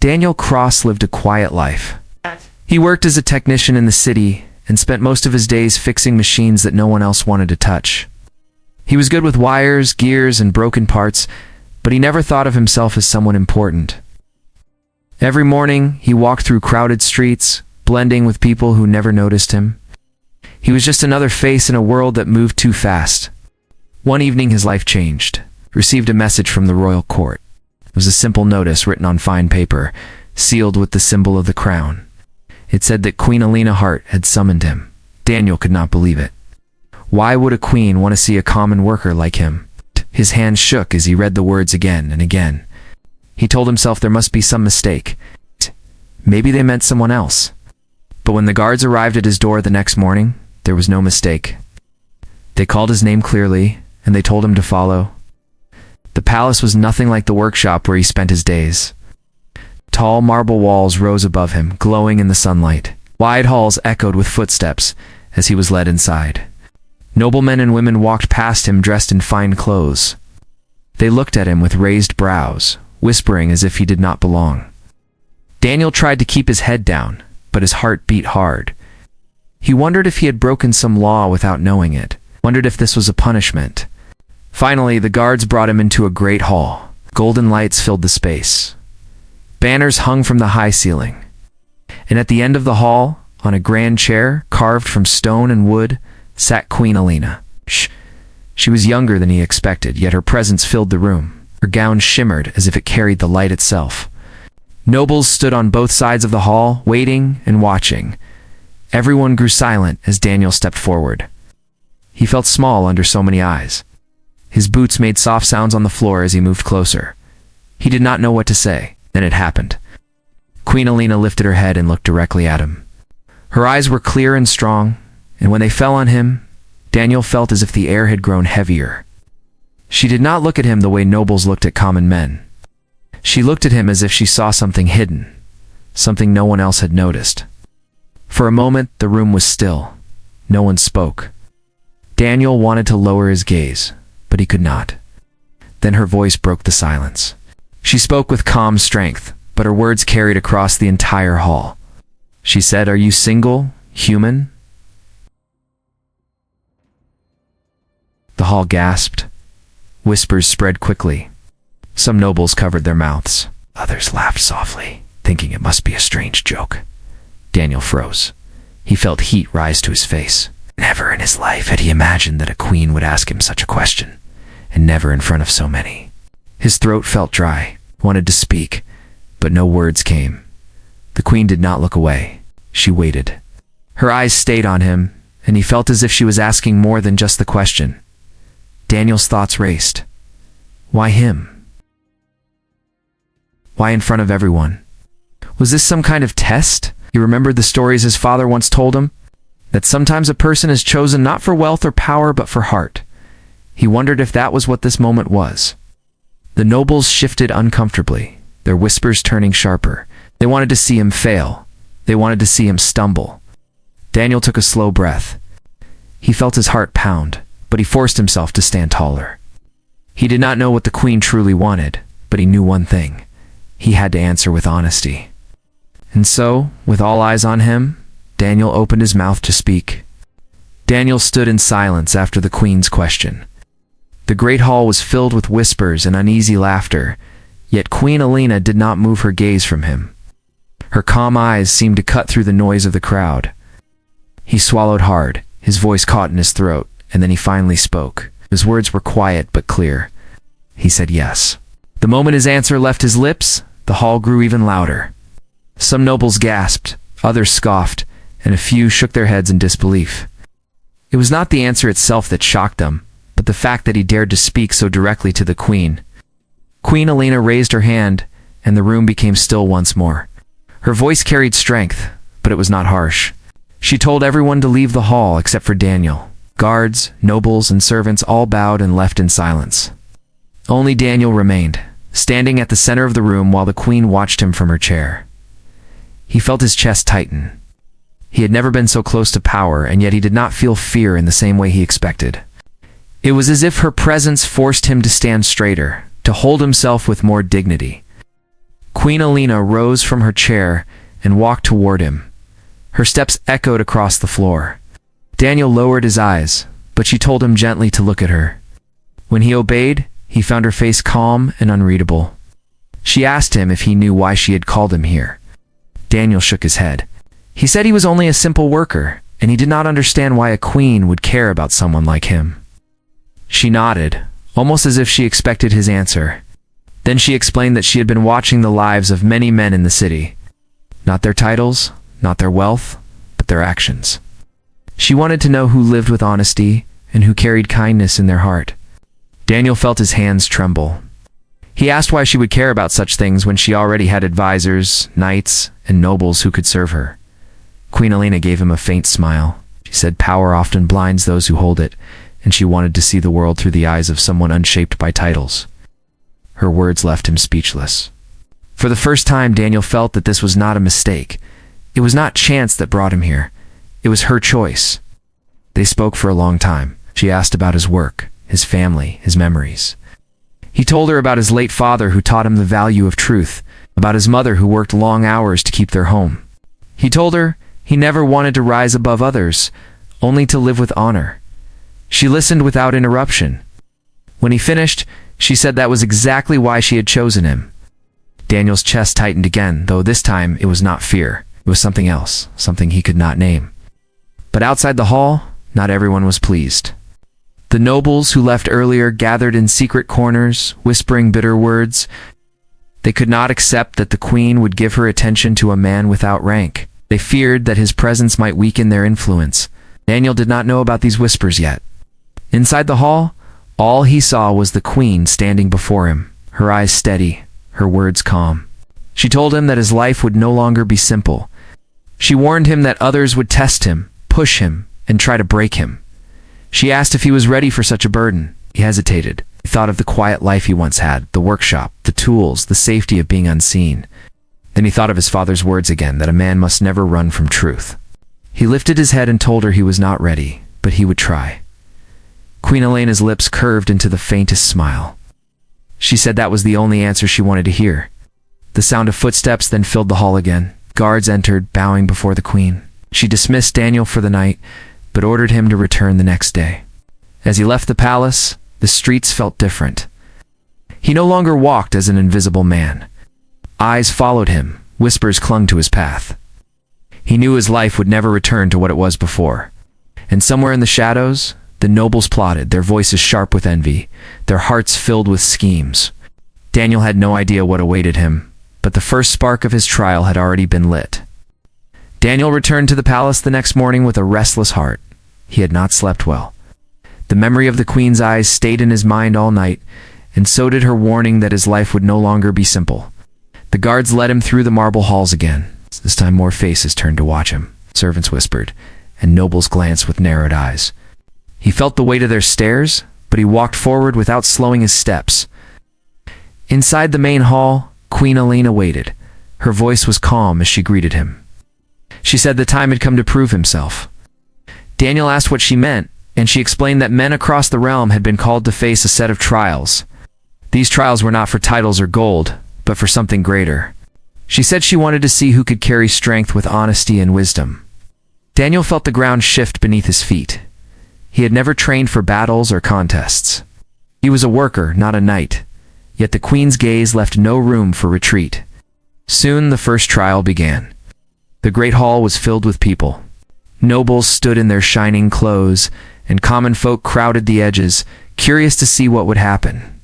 Daniel Cross lived a quiet life. He worked as a technician in the city and spent most of his days fixing machines that no one else wanted to touch. He was good with wires, gears, and broken parts, but he never thought of himself as someone important. Every morning, he walked through crowded streets, blending with people who never noticed him. He was just another face in a world that moved too fast. One evening, his life changed. He received a message from the royal court. It was a simple notice written on fine paper, sealed with the symbol of the crown. It said that Queen Alina Hart had summoned him. Daniel could not believe it. Why would a queen want to see a common worker like him? His hands shook as he read the words again and again. He told himself there must be some mistake. Maybe they meant someone else. But when the guards arrived at his door the next morning, there was no mistake. They called his name clearly, and they told him to follow. The palace was nothing like the workshop where he spent his days. Tall marble walls rose above him, glowing in the sunlight. Wide halls echoed with footsteps as he was led inside. Noblemen and women walked past him dressed in fine clothes. They looked at him with raised brows, whispering as if he did not belong. Daniel tried to keep his head down, but his heart beat hard. He wondered if he had broken some law without knowing it, wondered if this was a punishment. Finally, the guards brought him into a great hall. Golden lights filled the space. Banners hung from the high ceiling. And at the end of the hall, on a grand chair carved from stone and wood, sat Queen Alina. She was younger than he expected, yet her presence filled the room. Her gown shimmered as if it carried the light itself. Nobles stood on both sides of the hall, waiting and watching. Everyone grew silent as Daniel stepped forward. He felt small under so many eyes. His boots made soft sounds on the floor as he moved closer. He did not know what to say. Then it happened. Queen Alina lifted her head and looked directly at him. Her eyes were clear and strong, and when they fell on him, Daniel felt as if the air had grown heavier. She did not look at him the way nobles looked at common men. She looked at him as if she saw something hidden, something no one else had noticed. For a moment, the room was still. No one spoke. Daniel wanted to lower his gaze, but he could not. Then her voice broke the silence. She spoke with calm strength, but her words carried across the entire hall. She said, "Are you single, human?" The hall gasped. Whispers spread quickly. Some nobles covered their mouths. Others laughed softly, thinking it must be a strange joke. Daniel froze. He felt heat rise to his face. Never in his life had he imagined that a queen would ask him such a question, and never in front of so many. His throat felt dry, wanted to speak, but no words came. The queen did not look away. She waited. Her eyes stayed on him, and he felt as if she was asking more than just the question. Daniel's thoughts raced. Why him? Why in front of everyone? Was this some kind of test? He remembered the stories his father once told him, that sometimes a person is chosen not for wealth or power but for heart. He wondered if that was what this moment was. The nobles shifted uncomfortably, their whispers turning sharper. They wanted to see him fail. They wanted to see him stumble. Daniel took a slow breath. He felt his heart pound, but he forced himself to stand taller. He did not know what the queen truly wanted, but he knew one thing. He had to answer with honesty. And so, with all eyes on him, Daniel opened his mouth to speak. Daniel stood in silence after the queen's question. The great hall was filled with whispers and uneasy laughter, yet Queen Alina did not move her gaze from him. Her calm eyes seemed to cut through the noise of the crowd. He swallowed hard, his voice caught in his throat, and then he finally spoke. His words were quiet but clear. He said yes. The moment his answer left his lips, the hall grew even louder. Some nobles gasped, others scoffed, and a few shook their heads in disbelief. It was not the answer itself that shocked them, but the fact that he dared to speak so directly to the queen. Queen Alina raised her hand, and the room became still once more. Her voice carried strength, but it was not harsh. She told everyone to leave the hall except for Daniel. Guards, nobles, and servants all bowed and left in silence. Only Daniel remained, standing at the center of the room while the queen watched him from her chair. He felt his chest tighten. He had never been so close to power, and yet he did not feel fear in the same way he expected. It was as if her presence forced him to stand straighter, to hold himself with more dignity. Queen Alina rose from her chair and walked toward him. Her steps echoed across the floor. Daniel lowered his eyes, but she told him gently to look at her. When he obeyed, he found her face calm and unreadable. She asked him if he knew why she had called him here. Daniel shook his head. He said he was only a simple worker, and he did not understand why a queen would care about someone like him. She nodded, almost as if she expected his answer. Then she explained that she had been watching the lives of many men in the city. Not their titles, not their wealth, but their actions. She wanted to know who lived with honesty and who carried kindness in their heart. Daniel felt his hands tremble. He asked why she would care about such things when she already had advisors, knights, and nobles who could serve her. Queen Alina gave him a faint smile. She said power often blinds those who hold it, and she wanted to see the world through the eyes of someone unshaped by titles. Her words left him speechless. For the first time, Daniel felt that this was not a mistake. It was not chance that brought him here. It was her choice. They spoke for a long time. She asked about his work, his family, his memories. He told her about his late father who taught him the value of truth, about his mother who worked long hours to keep their home. He told her he never wanted to rise above others, only to live with honor. She listened without interruption. When he finished, she said that was exactly why she had chosen him. Daniel's chest tightened again, though this time it was not fear. It was something else, something he could not name. But outside the hall, not everyone was pleased. The nobles who left earlier gathered in secret corners, whispering bitter words. They could not accept that the queen would give her attention to a man without rank. They feared that his presence might weaken their influence. Daniel did not know about these whispers yet. Inside the hall, all he saw was the queen standing before him, her eyes steady, her words calm. She told him that his life would no longer be simple. She warned him that others would test him, push him, and try to break him. She asked if he was ready for such a burden. He hesitated. He thought of the quiet life he once had, the workshop, the tools, the safety of being unseen. Then he thought of his father's words again, that a man must never run from truth. He lifted his head and told her he was not ready, but he would try. Queen Elena's lips curved into the faintest smile. She said that was the only answer she wanted to hear. The sound of footsteps then filled the hall again. Guards entered, bowing before the queen. She dismissed Daniel for the night, but ordered him to return the next day. As he left the palace, the streets felt different. He no longer walked as an invisible man. Eyes followed him, whispers clung to his path. He knew his life would never return to what it was before. And somewhere in the shadows, the nobles plotted, their voices sharp with envy, their hearts filled with schemes. Daniel had no idea what awaited him, but the first spark of his trial had already been lit. Daniel returned to the palace the next morning with a restless heart. He had not slept well. The memory of the queen's eyes stayed in his mind all night, and so did her warning that his life would no longer be simple. The guards led him through the marble halls again. This time more faces turned to watch him. Servants whispered, and nobles glanced with narrowed eyes. He felt the weight of their stares, but he walked forward without slowing his steps. Inside the main hall, Queen Alina waited. Her voice was calm as she greeted him. She said the time had come to prove himself. Daniel asked what she meant, and she explained that men across the realm had been called to face a set of trials. These trials were not for titles or gold, but for something greater. She said she wanted to see who could carry strength with honesty and wisdom. Daniel felt the ground shift beneath his feet. He had never trained for battles or contests. He was a worker, not a knight, yet the queen's gaze left no room for retreat. Soon the first trial began. The great hall was filled with people. Nobles stood in their shining clothes, and common folk crowded the edges, curious to see what would happen.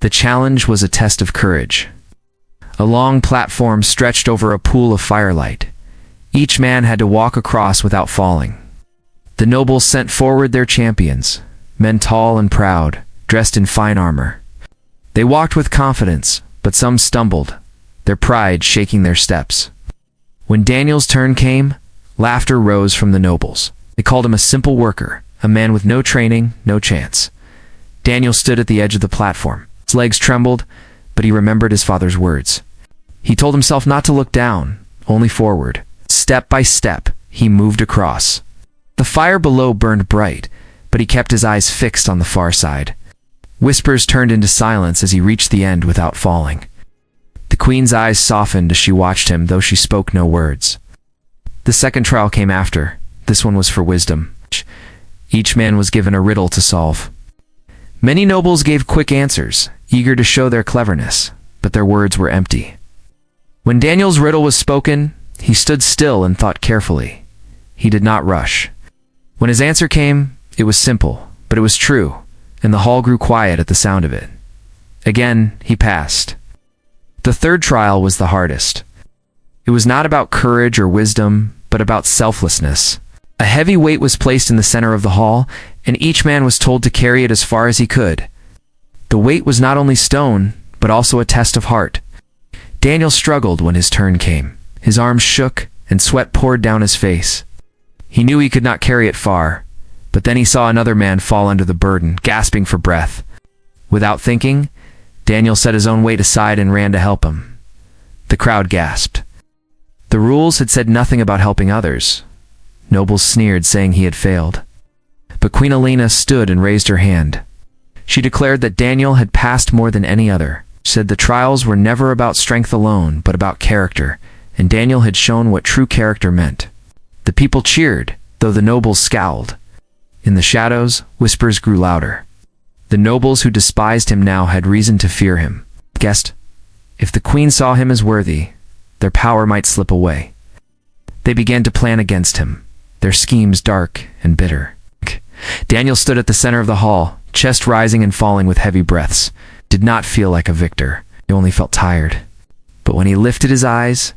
The challenge was a test of courage. A long platform stretched over a pool of firelight. Each man had to walk across without falling. The nobles sent forward their champions, men tall and proud, dressed in fine armor. They walked with confidence, but some stumbled, their pride shaking their steps. When Daniel's turn came, laughter rose from the nobles. They called him a simple worker, a man with no training, no chance. Daniel stood at the edge of the platform. His legs trembled, but he remembered his father's words. He told himself not to look down, only forward. Step by step, he moved across. The fire below burned bright, but he kept his eyes fixed on the far side. Whispers turned into silence as he reached the end without falling. The queen's eyes softened as she watched him, though she spoke no words. The second trial came after. This one was for wisdom. Each man was given a riddle to solve. Many nobles gave quick answers, eager to show their cleverness, but their words were empty. When Daniel's riddle was spoken, he stood still and thought carefully. He did not rush. When his answer came, it was simple, but it was true, and the hall grew quiet at the sound of it. Again, he passed. The third trial was the hardest. It was not about courage or wisdom, but about selflessness. A heavy weight was placed in the center of the hall, and each man was told to carry it as far as he could. The weight was not only stone, but also a test of heart. Daniel struggled when his turn came. His arms shook, and sweat poured down his face. He knew he could not carry it far, but then he saw another man fall under the burden, gasping for breath. Without thinking, Daniel set his own weight aside and ran to help him. The crowd gasped. The rules had said nothing about helping others. Nobles sneered, saying he had failed. But Queen Elena stood and raised her hand. She declared that Daniel had passed more than any other, said the trials were never about strength alone, but about character, and Daniel had shown what true character meant. The people cheered, though the nobles scowled. In the shadows, whispers grew louder. The nobles who despised him now had reason to fear him. Guessed, if the queen saw him as worthy, their power might slip away. They began to plan against him, their schemes dark and bitter. Daniel stood at the center of the hall, chest rising and falling with heavy breaths. Did not feel like a victor. He only felt tired. But when he lifted his eyes,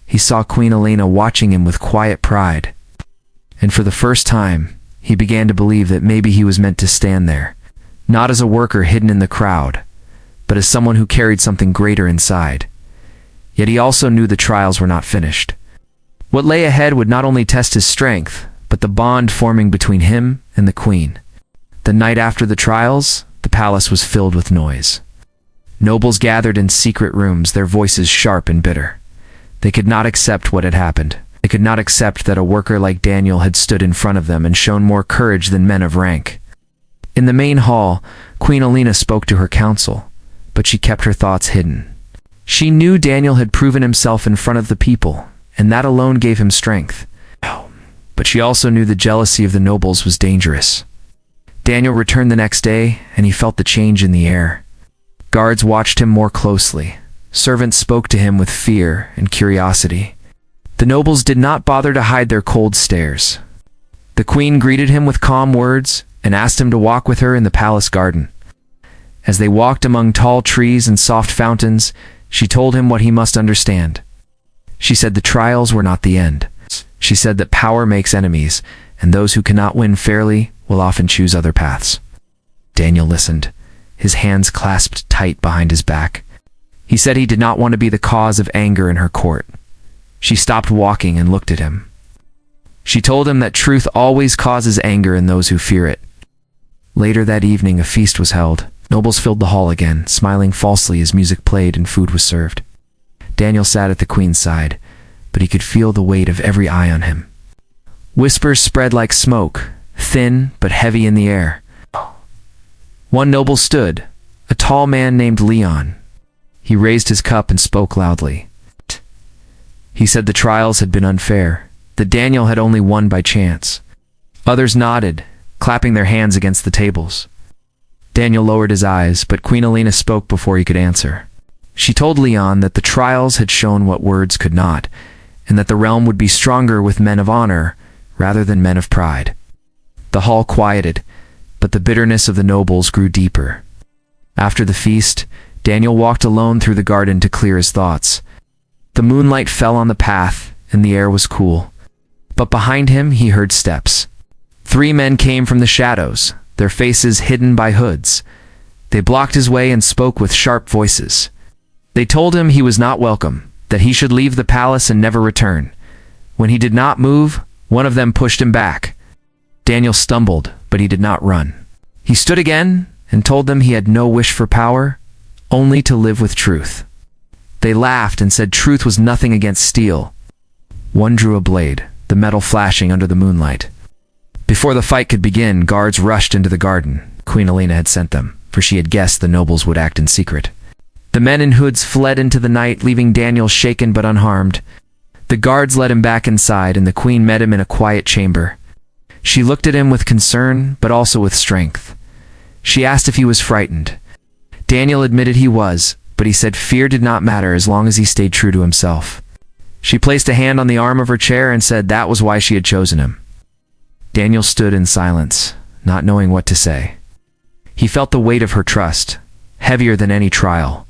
he saw Queen Elena watching him with quiet pride. And for the first time, he began to believe that maybe he was meant to stand there, not as a worker hidden in the crowd, but as someone who carried something greater inside. Yet he also knew the trials were not finished. What lay ahead would not only test his strength, but the bond forming between him and the queen. The night after the trials, the palace was filled with noise. Nobles gathered in secret rooms, their voices sharp and bitter. They could not accept what had happened. They could not accept that a worker like Daniel had stood in front of them and shown more courage than men of rank. In the main hall, Queen Elena spoke to her council, but she kept her thoughts hidden. She knew Daniel had proven himself in front of the people, and that alone gave him strength. But she also knew the jealousy of the nobles was dangerous. Daniel returned the next day, and he felt the change in the air. Guards watched him more closely. Servants spoke to him with fear and curiosity. The nobles did not bother to hide their cold stares. The queen greeted him with calm words and asked him to walk with her in the palace garden. As they walked among tall trees and soft fountains, she told him what he must understand. She said the trials were not the end. She said that power makes enemies, and those who cannot win fairly will often choose other paths. Daniel listened, his hands clasped tight behind his back. He said he did not want to be the cause of anger in her court. She stopped walking and looked at him. She told him that truth always causes anger in those who fear it. Later that evening, a feast was held. Nobles filled the hall again, smiling falsely as music played and food was served. Daniel sat at the queen's side, but he could feel the weight of every eye on him. Whispers spread like smoke, thin but heavy in the air. One noble stood, a tall man named Leon. He raised his cup and spoke loudly. He said the trials had been unfair, that Daniel had only won by chance. Others nodded, clapping their hands against the tables. Daniel lowered his eyes, but Queen Elena spoke before he could answer. She told Leon that the trials had shown what words could not, and that the realm would be stronger with men of honor rather than men of pride. The hall quieted, but the bitterness of the nobles grew deeper. After the feast, Daniel walked alone through the garden to clear his thoughts. The moonlight fell on the path, and the air was cool. But behind him he heard steps. 3 men came from the shadows, their faces hidden by hoods. They blocked his way and spoke with sharp voices. They told him he was not welcome, that he should leave the palace and never return. When he did not move, one of them pushed him back. Daniel stumbled, but he did not run. He stood again and told them he had no wish for power, only to live with truth. They laughed and said truth was nothing against steel. One drew a blade, the metal flashing under the moonlight. Before the fight could begin, guards rushed into the garden. Queen Elena had sent them, for she had guessed the nobles would act in secret. The men in hoods fled into the night, leaving Daniel shaken but unharmed. The guards led him back inside, and the queen met him in a quiet chamber. She looked at him with concern, but also with strength. She asked if he was frightened. Daniel admitted he was, but he said fear did not matter as long as he stayed true to himself. She placed a hand on the arm of her chair and said that was why she had chosen him. Daniel stood in silence, not knowing what to say. He felt the weight of her trust, heavier than any trial.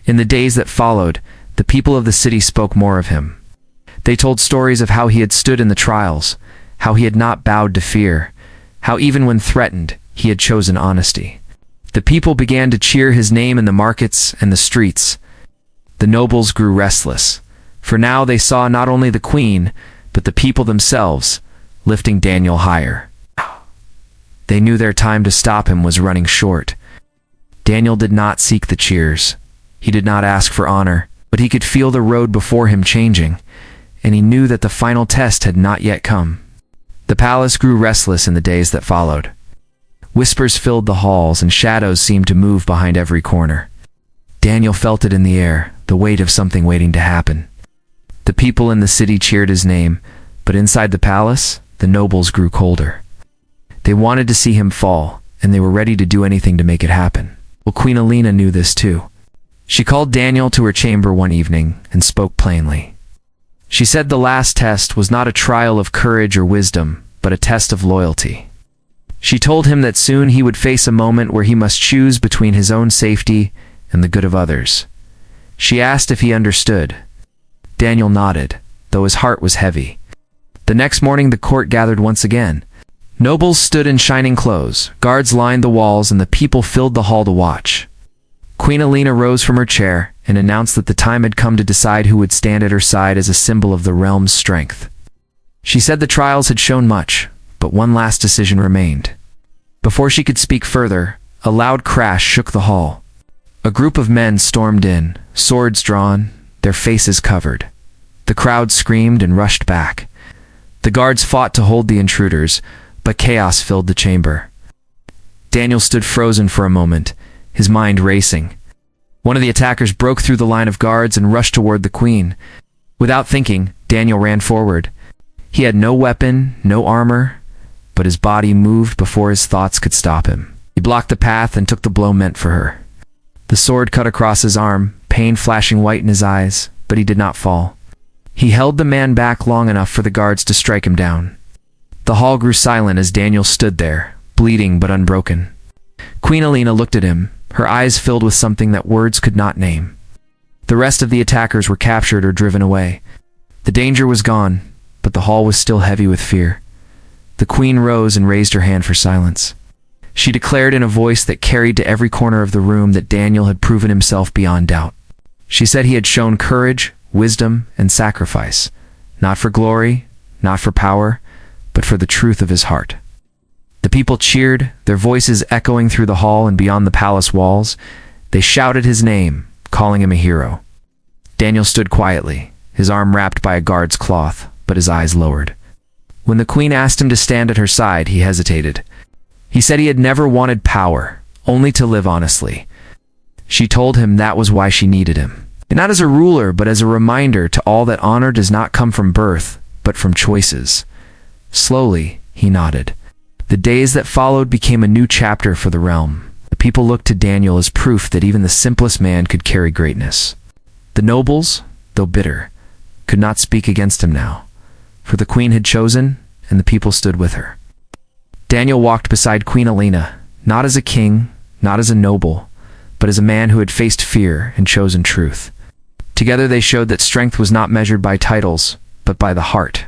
In the days that followed, the people of the city spoke more of him. They told stories of how he had stood in the trials, how he had not bowed to fear, how even when threatened, he had chosen honesty. The people began to cheer his name in the markets and the streets. The nobles grew restless, for now they saw not only the queen, but the people themselves, lifting Daniel higher. They knew their time to stop him was running short. Daniel did not seek the cheers. He did not ask for honor, but he could feel the road before him changing, and he knew that the final test had not yet come. The palace grew restless in the days that followed. Whispers filled the halls, and shadows seemed to move behind every corner. Daniel felt it in the air, the weight of something waiting to happen. The people in the city cheered his name, but inside the palace, the nobles grew colder. They wanted to see him fall, and they were ready to do anything to make it happen. Well, Queen Alina knew this too. She called Daniel to her chamber one evening and spoke plainly. She said the last test was not a trial of courage or wisdom, but a test of loyalty. She told him that soon he would face a moment where he must choose between his own safety and the good of others. She asked if he understood. Daniel nodded, though his heart was heavy. The next morning the court gathered once again. Nobles stood in shining clothes, guards lined the walls, and the people filled the hall to watch. Queen Alina rose from her chair and announced that the time had come to decide who would stand at her side as a symbol of the realm's strength. She said the trials had shown much, but one last decision remained. Before she could speak further, a loud crash shook the hall. A group of men stormed in, swords drawn, their faces covered. The crowd screamed and rushed back. The guards fought to hold the intruders, but chaos filled the chamber. Daniel stood frozen for a moment, his mind racing. One of the attackers broke through the line of guards and rushed toward the queen. Without thinking, Daniel ran forward. He had no weapon, no armor, but his body moved before his thoughts could stop him. He blocked the path and took the blow meant for her. The sword cut across his arm, pain flashing white in his eyes, but he did not fall. He held the man back long enough for the guards to strike him down. The hall grew silent as Daniel stood there, bleeding but unbroken. Queen Alina looked at him, her eyes filled with something that words could not name. The rest of the attackers were captured or driven away. The danger was gone, but the hall was still heavy with fear. The queen rose and raised her hand for silence. She declared in a voice that carried to every corner of the room that Daniel had proven himself beyond doubt. She said he had shown courage, wisdom, and sacrifice, not for glory, not for power, but for the truth of his heart. The people cheered, their voices echoing through the hall and beyond the palace walls. They shouted his name, calling him a hero. Daniel stood quietly, his arm wrapped by a guard's cloth, but his eyes lowered. When the queen asked him to stand at her side, he hesitated. He said he had never wanted power, only to live honestly. She told him that was why she needed him. And not as a ruler, but as a reminder to all that honor does not come from birth, but from choices. Slowly, he nodded. The days that followed became a new chapter for the realm. The people looked to Daniel as proof that even the simplest man could carry greatness. The nobles, though bitter, could not speak against him now, for the queen had chosen, and the people stood with her. Daniel walked beside Queen Alina, not as a king, not as a noble, but as a man who had faced fear and chosen truth. Together they showed that strength was not measured by titles, but by the heart.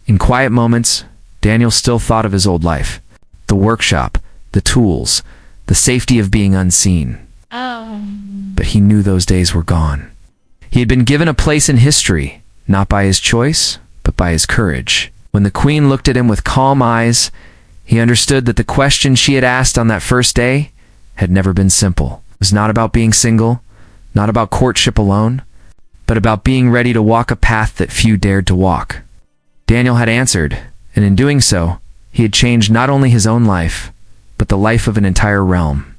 In quiet moments, Daniel still thought of his old life. The workshop, the tools, the safety of being unseen. But he knew those days were gone. He had been given a place in history, not by his choice, but by his courage. When the queen looked at him with calm eyes, he understood that the question she had asked on that first day had never been simple. It was not about being single, not about courtship alone, but about being ready to walk a path that few dared to walk. Daniel had answered, and in doing so, he had changed not only his own life, but the life of an entire realm.